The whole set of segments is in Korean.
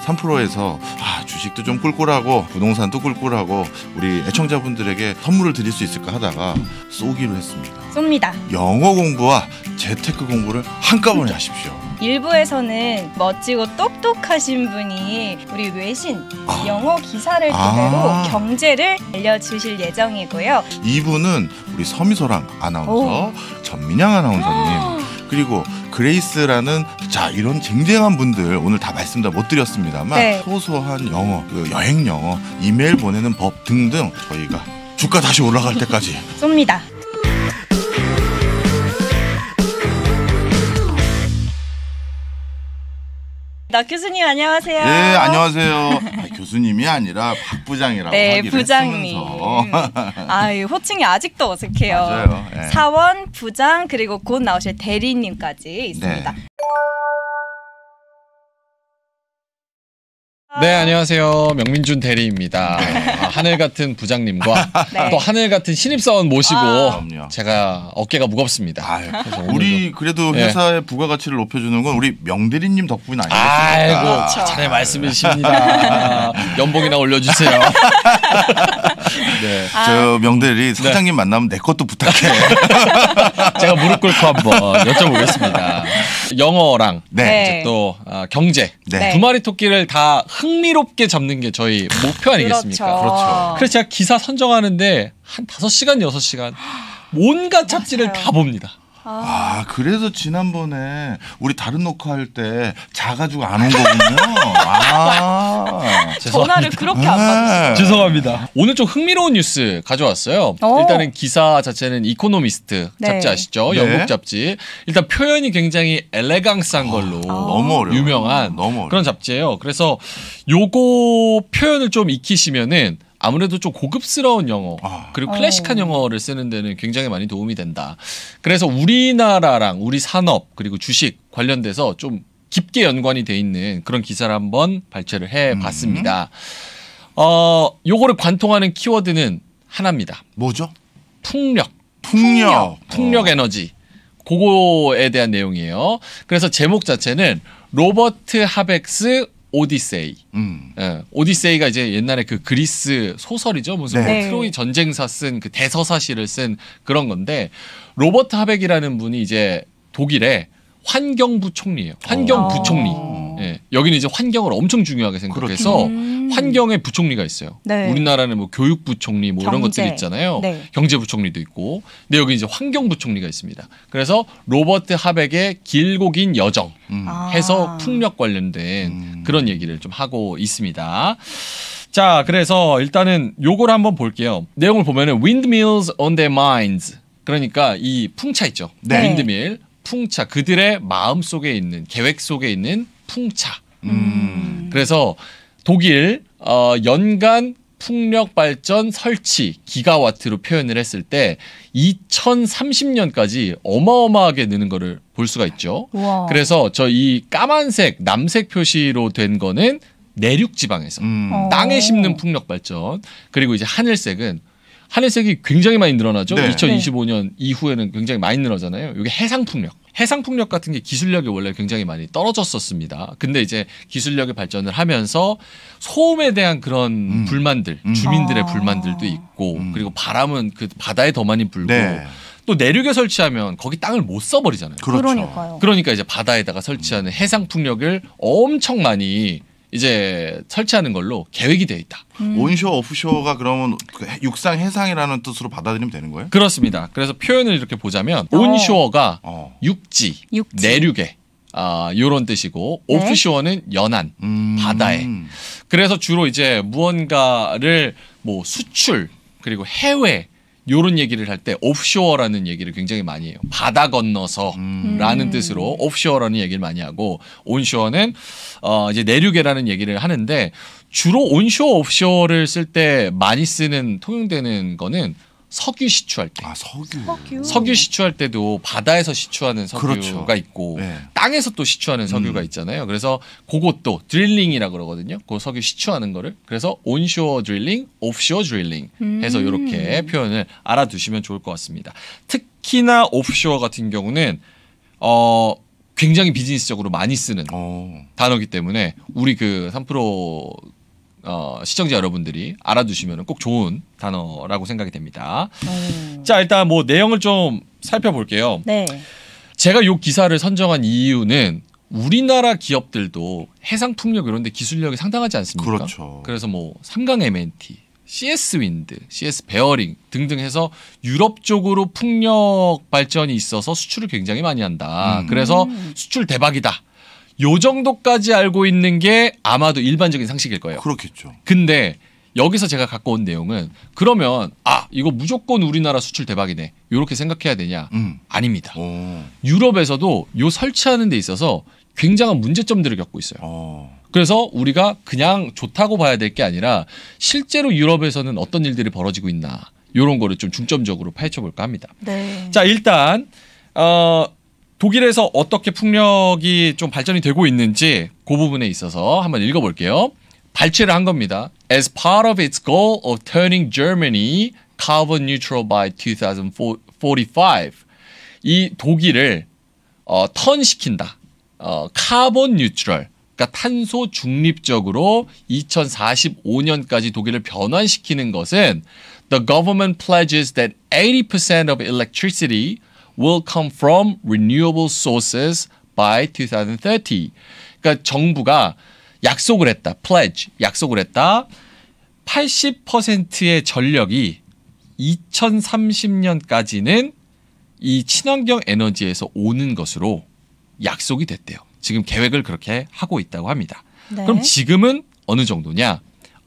3프로에서 주식도 좀 꿀꿀하고 부동산도 꿀꿀하고 우리 애청자분들에게 선물을 드릴 수 있을까 하다가 쏘기로 했습니다. 쏩니다. 영어 공부와 재테크 공부를 한꺼번에 하십시오. 일부에서는 멋지고 똑똑하신 분이 우리 외신 영어 기사를 토대로 경제를 알려주실 예정이고요. 2부는 우리 서미소랑 아나운서, 전민양 아나운서님, 그리고 그레이스라는 이런 쟁쟁한 분들 오늘 다 말씀 다 못 드렸습니다만 소소한 영어, 여행 영어, 이메일 보내는 법 등등 저희가 주가 다시 올라갈 때까지 쏩니다. 나 교수님 안녕하세요. 네, 안녕하세요. 교수님이 아니라 박 부장이라고 하기로 부장님. 했으면서. 호칭이 아직도 어색해요. 맞아요. 네. 사원, 부장, 그리고 곧 나오실 대리님까지 있습니다. 네. 네, 안녕하세요. 명민준 대리입니다. 하늘 같은 부장님과 또 하늘 같은 신입사원 모시고 제가 어깨가 무겁습니다. 우리 그래도 회사의 부가가치를 높여주는 건 우리 명대리님 덕분 아니겠습니까? 아이고, 자네 말씀이십니다. 연봉이나 올려주세요. 네. 저 명대리 사장님 만나면 내 것도 부탁해. 제가 무릎 꿇고 한번 여쭤보겠습니다. 영어랑 이제 또 경제 두 마리 토끼를 다 흥미롭게 잡는 게 저희 목표 아니겠습니까? 그렇죠. 그래서 제가 기사 선정하는데 한 5시간, 6시간 온갖 잡지를 다 봅니다. 그래서 지난번에 우리 다른 녹화할 때 자가지고 안 온 거군요. 전화를 그렇게 안 받으세요. 죄송합니다. 오늘 좀 흥미로운 뉴스 가져왔어요. 일단은 기사 자체는 이코노미스트 잡지 아시죠? 영국 잡지. 일단 표현이 굉장히 엘레강스한 걸로 너무 어려워요. 유명한 너무 그런 잡지예요. 그래서 요거 표현을 좀 익히시면은 아무래도 좀 고급스러운 영어 그리고 클래식한 영어를 쓰는 데는 굉장히 많이 도움이 된다. 그래서 우리나라랑 우리 산업 그리고 주식 관련돼서 좀 깊게 연관이 돼 있는 그런 기사를 한번 발췌를 해봤습니다. 요거를 관통하는 키워드는 하나입니다. 뭐죠? 풍력 에너지. 그거에 대한 내용이에요. 그래서 제목 자체는 로버트 하벡스 오디세이. 오디세이가 이제 옛날에 그 그리스 소설이죠. 무슨 트로이 전쟁사 쓴 그 대서사시를 쓴 그런 건데 로버트 하벡이라는 분이 이제 독일의 환경부 총리예요. 환경부총리. 여기는 이제 환경을 엄청 중요하게 생각해서 환경의 부총리가 있어요. 우리나라는 뭐 교육부총리 뭐 이런 것들이 있잖아요. 경제부총리도 있고. 근데 여기 이제 환경부총리가 있습니다. 그래서 로버트 하벡의 길고 긴 여정 해서 풍력 관련된 그런 얘기를 좀 하고 있습니다. 자, 그래서 일단은 요걸 한번 볼게요. 내용을 보면은 windmills on their minds. 그러니까 이 풍차 있죠. 윈드밀. 풍차, 그들의 마음 속에 있는, 계획 속에 있는 풍차. 그래서 독일 연간 풍력 발전 설치 기가와트로 표현을 했을 때 2030년까지 어마어마하게 느는 거를 볼 수가 있죠. 우와. 그래서 저 이 까만색, 남색 표시로 된 거는 내륙 지방에서 땅에 심는 풍력 발전. 그리고 이제 하늘색이 굉장히 많이 늘어나죠. 2025년 이후에는 굉장히 많이 늘어나잖아요. 이게 해상풍력. 해상풍력 같은 게 기술력이 원래 굉장히 많이 떨어졌었습니다. 근데 이제 기술력이 발전을 하면서 소음에 대한 그런 불만들, 주민들의 불만들도 있고, 그리고 바람은 그 바다에 더 많이 불고, 또 내륙에 설치하면 거기 땅을 못 써버리잖아요. 그러니까요. 그러니까 이제 바다에다가 설치하는 해상풍력을 엄청 많이 이제 설치하는 걸로 계획이 되어 있다. 온쇼어, 오프쇼어가 그러면 육상, 해상이라는 뜻으로 받아들이면 되는 거예요? 그렇습니다. 그래서 표현을 이렇게 보자면 온쇼어가 육지, 내륙에 요런 뜻이고 오프쇼어는 연안, 바다에. 그래서 주로 이제 무언가를 뭐 수출 그리고 해외 요런 얘기를 할 때 오프쇼어라는 얘기를 굉장히 많이 해요. 바다 건너서 라는 뜻으로 오프쇼어라는 얘기를 많이 하고 온쇼어는 이제 내륙에라는 얘기를 하는데 주로 온쇼어, 오프쇼어를 쓸 때 많이 쓰는 통용되는 거는 석유 시추할 때. 석유 시추할 때도 바다에서 시추하는 석유가 있고 땅에서 또 시추하는 석유가 있잖아요. 그래서 그것도 드릴링이라고 그러거든요. 그 석유 시추하는 거를. 그래서 온쇼어 드릴링, 오프쇼어 드릴링 해서 이렇게 표현을 알아두시면 좋을 것 같습니다. 특히나 오프쇼어 같은 경우는 굉장히 비즈니스적으로 많이 쓰는 단어이기 때문에 우리 그 3프로 시청자 여러분들이 알아두시면 꼭 좋은 단어라고 생각이 됩니다. 자, 일단 뭐 내용을 좀 살펴볼게요. 네. 제가 이 기사를 선정한 이유는 우리나라 기업들도 해상 풍력 이런 데 기술력이 상당하지 않습니까? 그렇죠. 그래서 뭐 삼강 M&T, CS 윈드, CS 베어링 등등 해서 유럽 쪽으로 풍력 발전이 있어서 수출을 굉장히 많이 한다. 그래서 수출 대박이다. 요 정도까지 알고 있는 게 아마도 일반적인 상식일 거예요. 그렇겠죠. 근데 여기서 제가 갖고 온 내용은 그러면 이거 무조건 우리나라 수출 대박이네. 이렇게 생각해야 되냐? 아닙니다. 유럽에서도 요 설치하는 데 있어서 굉장한 문제점들을 겪고 있어요. 그래서 우리가 그냥 좋다고 봐야 될 게 아니라 실제로 유럽에서는 어떤 일들이 벌어지고 있나 이런 거를 좀 중점적으로 파헤쳐 볼까 합니다. 네. 자, 일단 독일에서 어떻게 풍력이 좀 발전이 되고 있는지 그 부분에 있어서 한번 읽어볼게요. 발췌를 한 겁니다. As part of its goal of turning Germany carbon neutral by 2045, 이 독일을 턴시킨다. 카본 뉴트럴, 그러니까 탄소 중립적으로 2045년까지 독일을 변환시키는 것은 the government pledges that 80% of electricity will come from renewable sources by 2030. 그러니까 정부가 약속을 했다. pledge, 약속을 했다. 80%의 전력이 2030년까지는 이 친환경 에너지에서 오는 것으로 약속이 됐대요. 지금 계획을 그렇게 하고 있다고 합니다. 네. 그럼 지금은 어느 정도냐?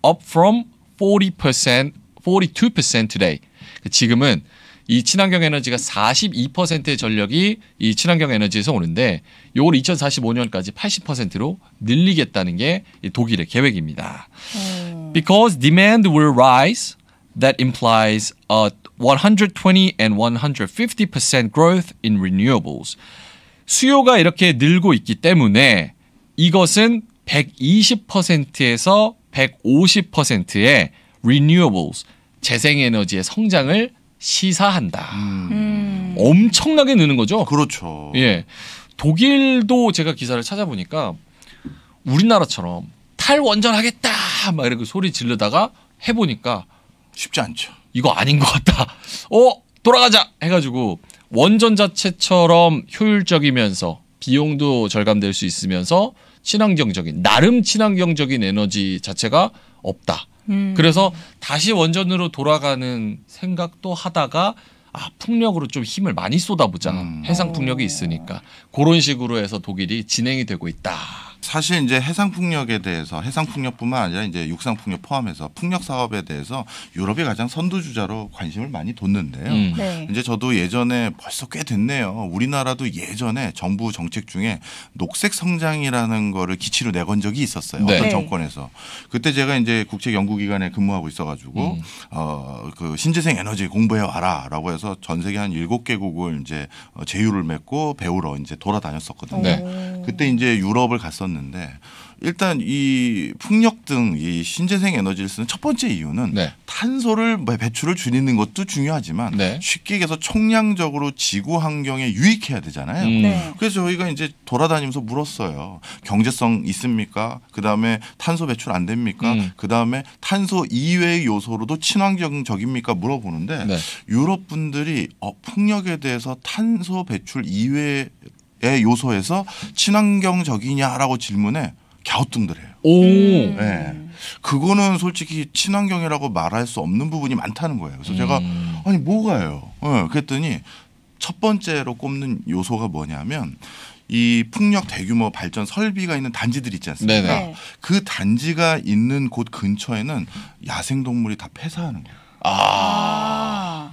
Up from 40%, 42% today. 지금은 이 친환경 에너지가 42%의 전력이 이 친환경 에너지에서 오는데 이걸 2045년까지 80%로 늘리겠다는 게 독일의 계획입니다. Because demand will rise, that implies a 120 and 150% growth in renewables. 수요가 이렇게 늘고 있기 때문에 이것은 120%에서 150%의 renewables, 재생에너지의 성장을 시사한다. 엄청나게 느는 거죠. 그렇죠. 예, 독일도 제가 기사를 찾아보니까 우리나라처럼 탈원전하겠다 막 이렇게 소리 지르다가 해보니까 쉽지 않죠. 이거 아닌 것 같다. 돌아가자 해가지고 원전 자체처럼 효율적이면서 비용도 절감될 수 있으면서 친환경적인 나름 친환경적인 에너지 자체가 없다. 그래서 다시 원전으로 돌아가는 생각도 하다가 풍력으로 좀 힘을 많이 쏟아보자. 해상 풍력이 있으니까 그런 식으로 해서 독일이 진행이 되고 있다. 사실 이제 해상 풍력에 대해서 해상 풍력뿐만 아니라 이제 육상 풍력 포함해서 풍력 사업에 대해서 유럽이 가장 선두주자로 관심을 많이 뒀는데요. 네. 이제 저도 예전에 벌써 꽤 됐네요. 우리나라도 예전에 정부 정책 중에 녹색 성장이라는 거를 기치로 내건 적이 있었어요. 네. 어떤 정권에서. 그때 제가 이제 국책 연구기관에 근무하고 있어가지고 그 신재생 에너지 공부해 와라라고 해서 전 세계 한 7개국을 이제 제휴를 맺고 배우러 이제 돌아다녔었거든요. 네. 그때 이제 유럽을 갔었는데 일단 이 풍력 등 이 신재생 에너지를 쓰는 첫 번째 이유는 네. 탄소를 배출을 줄이는 것도 중요하지만 네. 쉽게 얘기해서 총량적으로 지구 환경에 유익해야 되잖아요. 네. 그래서 저희가 이제 돌아다니면서 물었어요. 경제성 있습니까? 그다음에 탄소 배출 안 됩니까? 그다음에 탄소 이외의 요소로도 친환경적입니까? 물어보는데 네. 유럽 분들이 풍력에 대해서 탄소 배출 이외의 요소에서 친환경적이냐라고 질문에 갸우뚱들해요. 오. 네. 그거는 솔직히 친환경이라고 말할 수 없는 부분이 많다는 거예요. 그래서 제가 아니 뭐가요? 그랬더니 첫 번째로 꼽는 요소가 뭐냐면 이 풍력 대규모 발전 설비가 있는 단지들 있지 않습니까? 네네. 그 단지가 있는 곳 근처에는 야생 동물이 다 폐사하는 거예요.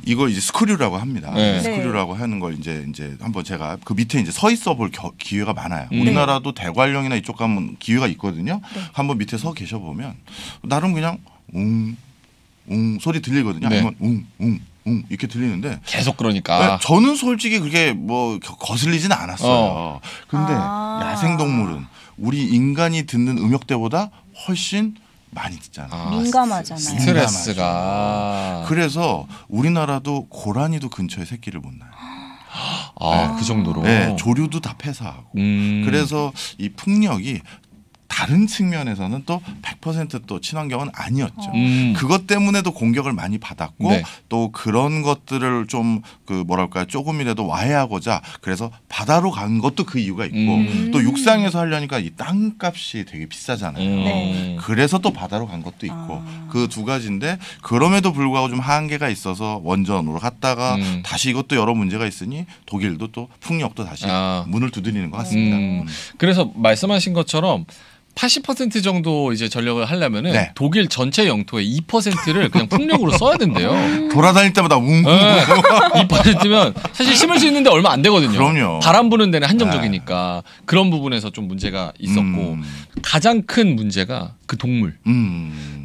이걸 이제 스크류라고 합니다. 네. 스크류라고 하는 걸 이제 한번 제가 그 밑에 이제 서 있어 볼 기회가 많아요. 우리나라도 대관령이나 이쪽 가면 기회가 있거든요. 네. 한번 밑에 서 계셔 보면 나름 그냥 소리 들리거든요. 네. 아니면 이렇게 들리는데 계속 그러니까. 저는 솔직히 그게 뭐 거슬리지는 않았어요. 근데 야생 동물은 우리 인간이 듣는 음역대보다 훨씬 많이 듣잖아요. 민감하잖아요. 스트레스가. 그래서 우리나라도 고라니도 근처에 새끼를 못 낳아요. 아, 그 정도로. 네, 조류도 다 폐사하고. 그래서 이 풍력이 다른 측면에서는 또 100% 친환경은 아니었죠. 그것 때문에도 공격을 많이 받았고 네. 또 그런 것들을 좀 조금이라도 와해하고자 그래서 바다로 간 것도 그 이유가 있고 또 육상에서 하려니까 이 땅값이 되게 비싸잖아요. 네. 그래서 또 바다로 간 것도 있고 그 두 가지인데 그럼에도 불구하고 좀 한계가 있어서 원전으로 갔다가 다시 이것도 여러 문제가 있으니 독일도 또 풍력도 다시 문을 두드리는 것 같습니다. 그래서 말씀하신 것처럼 80% 정도 이제 전력을 하려면은 네. 독일 전체 영토의 2%를 그냥 풍력으로 써야 된대요. 돌아다닐 때마다 웅웅. 2%면 사실 심을 수 있는데 얼마 안 되거든요. 그럼요. 바람 부는 데는 한정적이니까 그런 부분에서 좀 문제가 있었고 가장 큰 문제가 그 동물.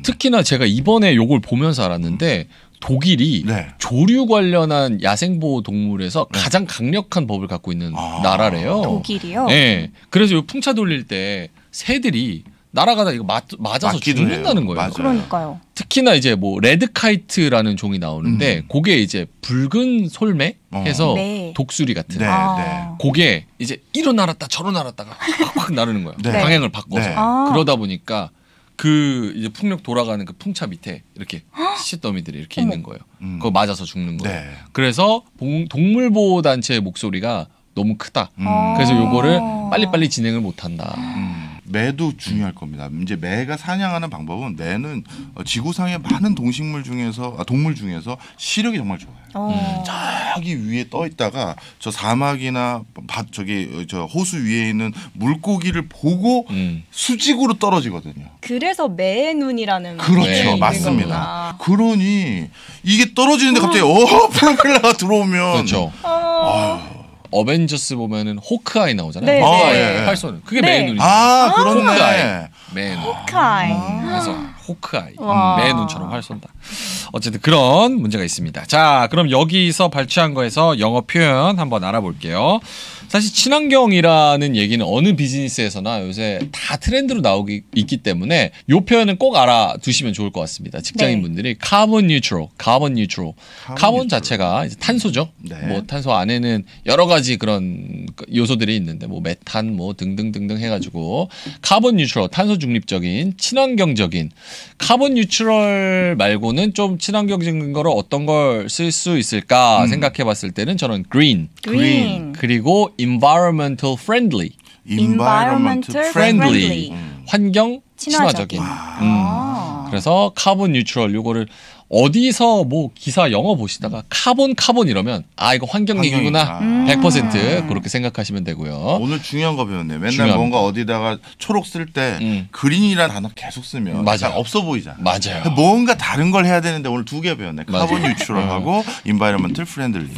특히나 제가 이번에 요걸 보면서 알았는데 독일이 네. 조류 관련한 야생보호 동물에서 가장 강력한 법을 갖고 있는 나라래요. 독일이요? 네. 그래서 요 풍차 돌릴 때 새들이 날아가다 이거 맞아서 죽는다는 거예요. 맞아요. 그러니까요. 특히나 이제 뭐 레드카이트라는 종이 나오는데 그게 이제 붉은 솔매 해서 네. 독수리 같은. 네, 네. 그게 이제 이로 날았다 저로 날았다가 확 나르는 거예요. 네. 방향을 바꿔서. 네. 그러다 보니까 그 이제 풍력 돌아가는 그 풍차 밑에 이렇게 시더미들이 이렇게 있는 거예요. 그거 맞아서 죽는 거예요. 네. 그래서 동물보호 단체의 목소리가 너무 크다. 그래서 요거를 빨리빨리 진행을 못 한다. 매도 중요할 겁니다. 이제 매가 사냥하는 방법은 매는 지구상의 많은 동물 중에서 시력이 정말 좋아요. 저기 위에 떠 있다가 저 사막이나 저 호수 위에 있는 물고기를 보고 수직으로 떨어지거든요. 그래서 매의 눈이라는 그렇죠, 네, 맞습니다. 그러니 이게 떨어지는데 갑자기 프로펠러가 들어오면 그렇죠. 어벤져스 보면은 호크아이 나오잖아요. 네, 호크아이 네. 팔 쏘는 그게 네. 매의 눈이죠. 그렇네. 호크아이. 매의 눈. 호크아이. 그래서 호크아이. 와. 매의 눈처럼 활 쏜다. 어쨌든 그런 문제가 있습니다. 자, 그럼 여기서 발췌한 거에서 영어 표현 한번 알아볼게요. 사실 친환경이라는 얘기는 어느 비즈니스에서나 요새 다 트렌드로 나오기 있기 때문에 이 표현은 꼭 알아두시면 좋을 것 같습니다. 직장인분들이 카본 뉴트럴. 카본 자체가 이제 탄소죠. 네. 뭐 탄소 안에는 여러 가지 그런 요소들이 있는데 뭐 메탄 뭐 등등등등 해가지고 카본 뉴트럴, 탄소 중립적인 친환경적인 카본 뉴트럴 말고는 좀 친환경적인 거로 어떤 걸 쓸 수 있을까 생각해봤을 때는 저는 green 그리고 environmental friendly. 환경 친화적인. 그래서 카본 뉴트럴 요거를 어디서 뭐 기사 영어 보시다가 카본 이러면 이거 환경 얘기구나. 100% 그렇게 생각하시면 되고요. 오늘 중요한 거 배웠네요. 맨날 중요합니다. 뭔가 어디다가 초록 쓸 때 그린이라는 단어 계속 쓰면 맞아요. 약간 없어 보이잖아. 맞아요. 뭔가 다른 걸 해야 되는데 오늘 두 개 배웠네. 맞아요. 카본 뉴트럴하고 environmental friendly.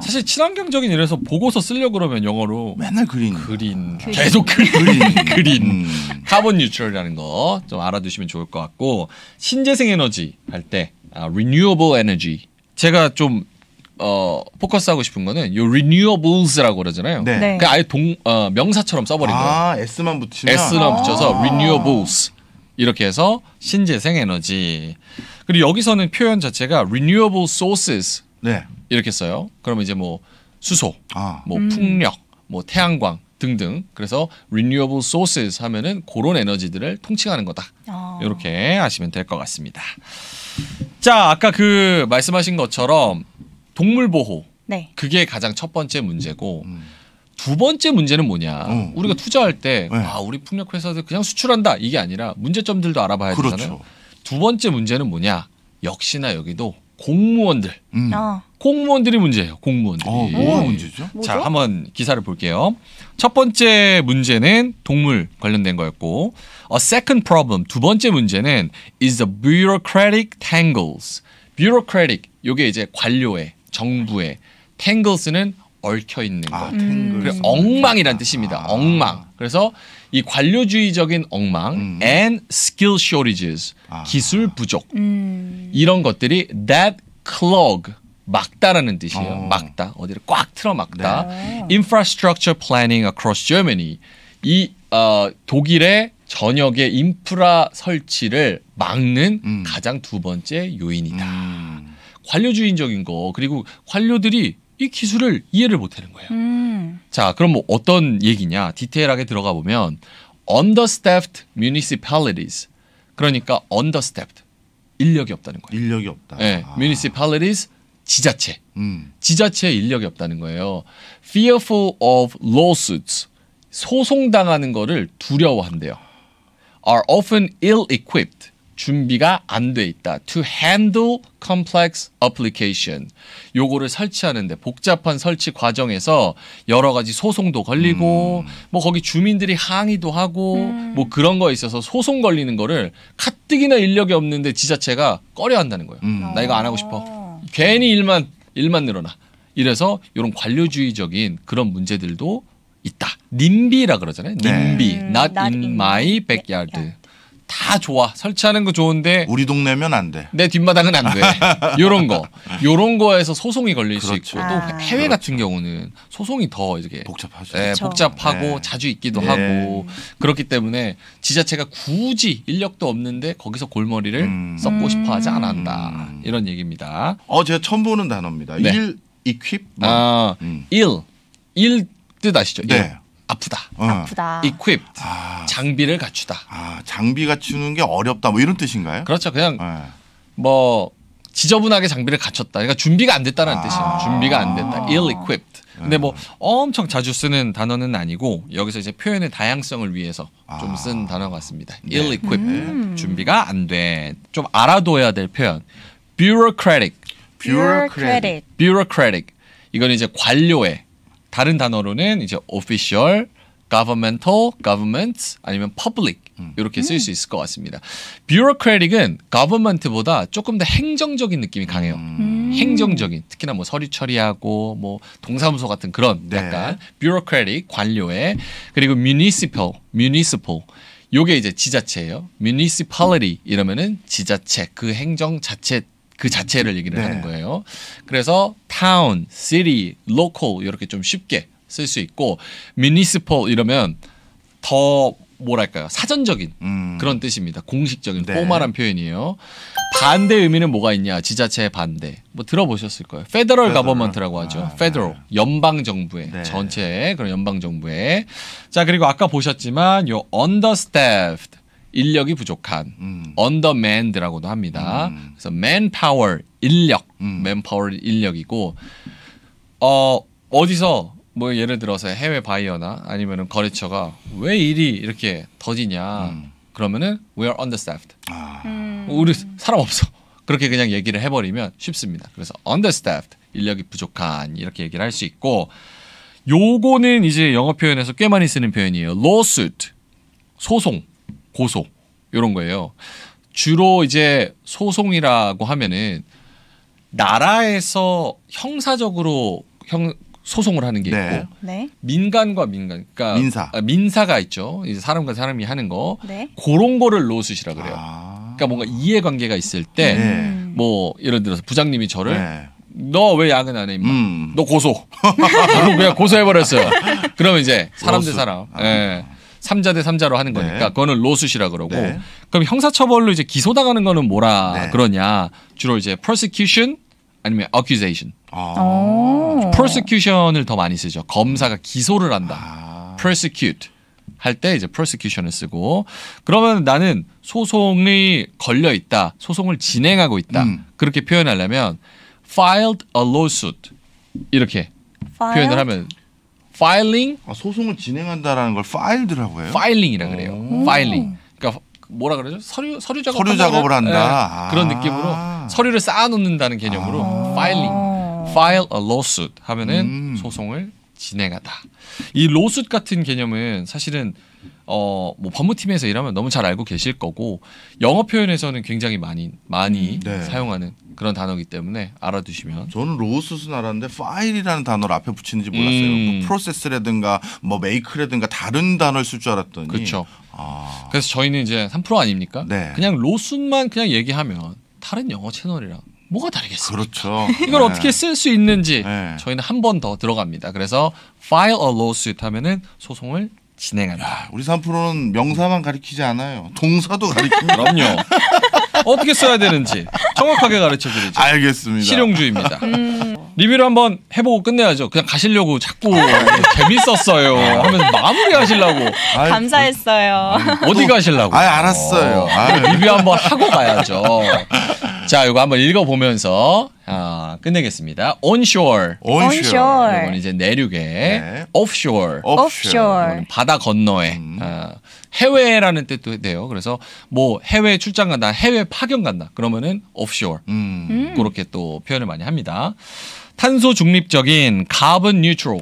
사실 친환경적인 이래서 보고서 쓰려고 그러면 영어로 맨날 그린. 계속 그린. 음. 카본 뉴트럴이라는 거 좀 알아두시면 좋을 것 같고 신재생 에너지 할 때 renewable energy 제가 좀 포커스하고 싶은 거는 요 renewables라고 그러잖아요. 네. 네. 그 아예 명사처럼 써버린 거예요. S만 붙이면 S만 붙여서 renewables 이렇게 해서 신재생 에너지. 그리고 여기서는 표현 자체가 renewable sources 네. 이렇게 써요. 그러면 이제 뭐 수소, 뭐 풍력, 뭐 태양광 등등. 그래서 renewable sources 하면은 그런 에너지들을 통칭하는 거다. 이렇게 하시면 될 것 같습니다. 자, 아까 그 말씀하신 것처럼 동물 보호. 네. 그게 가장 첫 번째 문제고 두 번째 문제는 뭐냐? 우리가 투자할 때 네. 우리 풍력 회사들 그냥 수출한다 이게 아니라 문제점들도 알아봐야 그렇죠. 되잖아요. 두 번째 문제는 뭐냐? 역시나 여기도 공무원들. 공무원들이 문제예요. 공무원들이. 뭐가 문제죠? 자, 한번 기사를 볼게요. 첫 번째 문제는 동물 관련된 거였고, a second problem 두 번째 문제는 is the bureaucratic tangles. bureaucratic 요게 이제 관료의 정부의 tangles는 얽혀 있는 거. 그래서 엉망이란 뜻입니다. 엉망. 그래서 이 관료주의적인 엉망 and skill shortages 기술 부족 이런 것들이 that clog 막다라는 뜻이에요. 막다. 어디를 꽉 틀어 막다. Infrastructure planning across Germany. 이 독일의 전역의 인프라 설치를 막는 가장 두 번째 요인이다. 관료주의적인 거. 그리고 관료들이 이 기술을 이해를 못하는 거예요. 자, 그럼 뭐 어떤 얘기냐? 디테일하게 들어가 보면 understaffed municipalities, 그러니까 understaffed, 인력이 없다는 거예요. 인력이 없다. 네, municipalities, 지자체. 지자체에 인력이 없다는 거예요. fearful of lawsuits, 소송당하는 거를 두려워한대요. are often ill-equipped, 준비가 안 돼 있다. to handle complex application, 요거를 설치하는데 복잡한 설치 과정에서 여러 가지 소송도 걸리고 뭐 거기 주민들이 항의도 하고 뭐 그런 거에 있어서 소송 걸리는 거를 가뜩이나 인력이 없는데 지자체가 꺼려 한다는 거예요. 나 이거 안 하고 싶어. 괜히 일만 늘어나. 이래서 이런 관료주의적인 그런 문제들도 있다. 님비라 그러잖아요. 님비, not in my backyard. 다 좋아. 설치하는 거 좋은데 우리 동네면 안 돼. 내 뒷마당은 안 돼. 요런 거에서 소송이 걸릴 수 있고 또 해외 같은 경우는 소송이 더 이렇게 복잡하죠. 네, 복잡하고 자주 있기도 하고 그렇기 때문에 지자체가 굳이 인력도 없는데 거기서 골머리를 썩고 싶어 하지 않았다. 이런 얘기입니다. 제가 처음 보는 단어입니다. 네. equip. 일 뜻 아시죠? 네. 일. 아프다. 아프다. equipped. 장비를 갖추다. 장비 갖추는 게 어렵다. 뭐 이런 뜻인가요? 그렇죠. 그냥 뭐 지저분하게 장비를 갖췄다. 그러니까 준비가 안 됐다는 뜻이에요. 준비가 안 됐다. ill-equipped. 근데 뭐 엄청 자주 쓰는 단어는 아니고 여기서 이제 표현의 다양성을 위해서 좀 쓴 단어 같습니다. ill-equipped. 준비가 안 돼. 좀 알아둬야 될 표현. bureaucratic. bureaucratic. 이건 이제 관료의, 다른 단어로는 이제 official, governmental, government 아니면 public 이렇게 쓸 수 있을 것 같습니다. bureaucratic은 government보다 조금 더 행정적인 느낌이 강해요. 행정적인, 특히나 뭐 서류 처리하고 뭐 동사무소 같은 그런 약간 bureaucratic, 관료의. 그리고 municipal 요게 이제 지자체예요. municipality 이러면은 지자체, 그 행정 자체 그 자체를 얘기를 하는 거예요. 그래서 town, city, local 이렇게 좀 쉽게 쓸 수 있고 municipal 이러면 더 뭐랄까요? 사전적인 그런 뜻입니다. 공식적인 포멀한 표현이에요. 반대 의미는 뭐가 있냐? 지자체의 반대. 뭐 들어보셨을 거예요. Federal Government라고 하죠. Federal, 연방 정부의 전체 그런 연방 정부의. 자, 그리고 아까 보셨지만 요 understaffed, 인력이 부족한, undermanned라고도 합니다. 그래서 manpower, 인력, manpower 인력이고 어디서 뭐 예를 들어서 해외 바이어나 아니면은 거래처가 왜 일이 이렇게 더디냐 그러면은 we are understaffed. 우리 사람 없어. 그렇게 그냥 얘기를 해버리면 쉽습니다. 그래서 understaffed, 인력이 부족한 이렇게 얘기를 할 수 있고, 요거는 이제 영어 표현에서 꽤 많이 쓰는 표현이에요. lawsuit, 소송, 고소 이런 거예요. 주로 이제 소송이라고 하면은 나라에서 형사적으로 소송을 하는 게 있고 민간과 민간, 그러니까 민사가 있죠. 이제 사람과 사람이 하는 거. 그런 거를 로스시라 그래요. 그러니까 뭔가 이해관계가 있을 때 뭐 예를 들어서 부장님이 저를 너 왜 야근 안 해 임마? 너 고소. 그냥 고소해버렸어요. 그러면 이제 사람 대 사람. 3자 대 3자로 하는 거니까 그거는 로스시라 그러고. 그럼 형사처벌로 이제 기소당하는 거는 뭐라 그러냐? 주로 이제 prosecution 아니면 accusation. prosecution을 더 많이 쓰죠. 검사가 기소를 한다. prosecute 할 때 이제 prosecution을 쓰고, 그러면 나는 소송이 걸려 있다, 소송을 진행하고 있다, 그렇게 표현하려면 filed a lawsuit 이렇게 표현을 하면 filing, 소송을 진행한다라는 걸 filed라고 해요? filing이라 그래요. filing. 그러니까 뭐라 그러죠? 서류 작업을 한다. 그런 느낌으로 서류를 쌓아놓는다는 개념으로 file a lawsuit 하면은 소송을 진행하다. 이 lawsuit 같은 개념은 사실은 뭐 법무팀에서 일하면 너무 잘 알고 계실 거고, 영어 표현에서는 굉장히 많이 사용하는 그런 단어이기 때문에 알아두시면. 저는 로스는 알았는데 파일이라는 단어를 앞에 붙이는지 몰랐어요. 뭐 프로세스라든가 뭐 메이크라든가 다른 단어를 쓸 줄 알았더니. 그렇죠. 그래서 저희는 이제 3% 아닙니까? 그냥 로스만 그냥 얘기하면 다른 영어 채널이랑 뭐가 다르겠습니까? 그렇죠. 이걸 어떻게 쓸 수 있는지 저희는 한 번 더 들어갑니다. 그래서 file a lawsuit 하면은 소송을 진행한다. 우리 3%는 명사만 가리키지 않아요. 동사도 가리킵니다. 그럼요. 어떻게 써야 되는지 정확하게 가르쳐 드리죠. 알겠습니다. 실용주의입니다. 리뷰를 한번 해보고 끝내야죠. 그냥 가시려고 자꾸 재밌었어요 하면서 마무리하시려고. 감사했어요. 어디 가시려고? 알았어요. 리뷰 한번 하고 가야죠. 자, 이거 한번 읽어보면서 끝내겠습니다. onshore. 이건 이제 내륙에. 네. offshore. 바다 건너에. 해외라는 뜻도 돼요. 그래서 뭐 해외 출장 간다, 해외 파견 간다. 그러면은 offshore. 그렇게 또 표현을 많이 합니다. 탄소 중립적인 carbon neutral.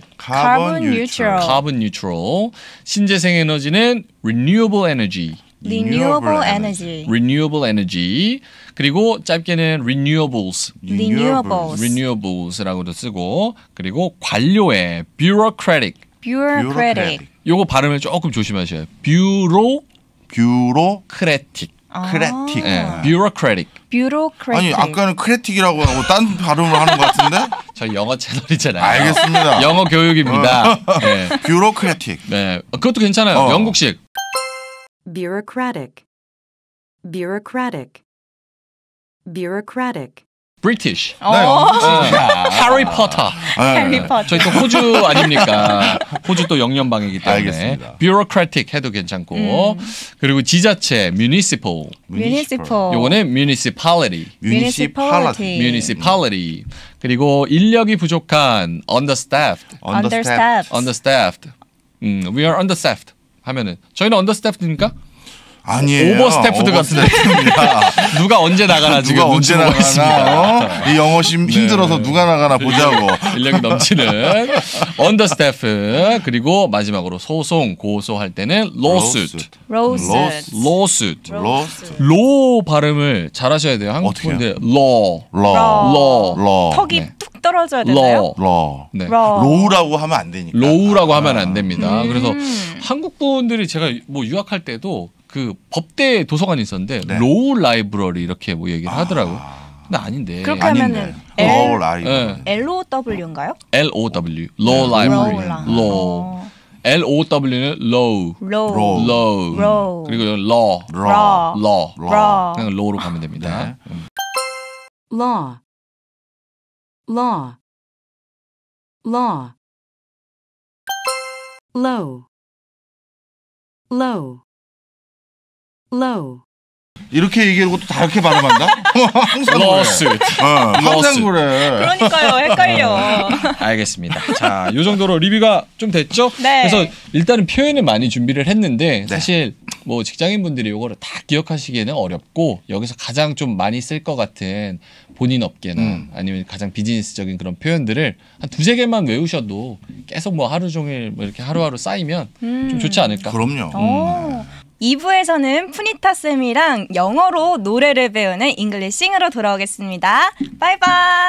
신재생 에너지는 renewable energy. 그리고 짧게는 renewables라고도 쓰고, 그리고 관료에 bureaucratic. 요거 발음을 조금 조심하셔요. bureaucratic. bureaucratic. 아니 아까는 크레틱이라고 하고 딴 발음을 하는 것 같은데? 저희 영어 채널이잖아요. 알겠습니다. 영어 교육입니다. 네. bureaucratic. 네, 그것도 괜찮아요. 영국식. bureaucratic. British. 해리포터. 저희 또 호주 아닙니까? 호주 또 영연방이기 때문에. 알겠습니다. bureaucratic 해도 괜찮고. 그리고 지자체 municipal. 요거는 municipality. 그리고 인력이 부족한 understaffed. We are understaffed 하면은 저희는 understaffed입니까? 아니에요. 오버스태프드 같은데. 누가 언제 나가나 지금 누가 언제 나가나. 이 영어 힘들어서 누가 나가나 보자고. 인력이 넘치는 언더스태프. 그리고 마지막으로 소송, 고소할 때는 lawsuit. law 발음을 잘하셔야 돼요. 한국 분들 law. 턱이 툭 떨어져야 되나요? law라고 하면 안 되니까. law라고 하면 안 됩니다. 그래서 한국 분들이 제가 뭐 유학할 때도 그 법대 도서관이 있었는데 로우 라이브러리 이렇게 뭐 얘기를 하더라고요. 근데 아닌데. 그렇게 하면은 LOW인가요? LOW. Law Library. Law. LOW는 low. 그리고 law. 그냥 law로 가면 됩니다. law. low. 이렇게 얘기하고 또 다르게 발음한다? 항상 lawsuit. 항상 그래. 그러니까요. 헷갈려. 알겠습니다. 자, 이 정도로 리뷰가 좀 됐죠? 네. 그래서 일단은 표현을 많이 준비를 했는데 사실 뭐 직장인분들이 이거를 다 기억하시기에는 어렵고 여기서 가장 좀 많이 쓸 것 같은 본인 업계나 아니면 가장 비즈니스적인 그런 표현들을 한 두세 개만 외우셔도 계속 뭐 하루 종일 뭐 이렇게 하루하루 쌓이면 좀 좋지 않을까? 그럼요. 2부에서는 푸니타 쌤이랑 영어로 노래를 배우는 잉글리싱으로 돌아오겠습니다. 바이바이.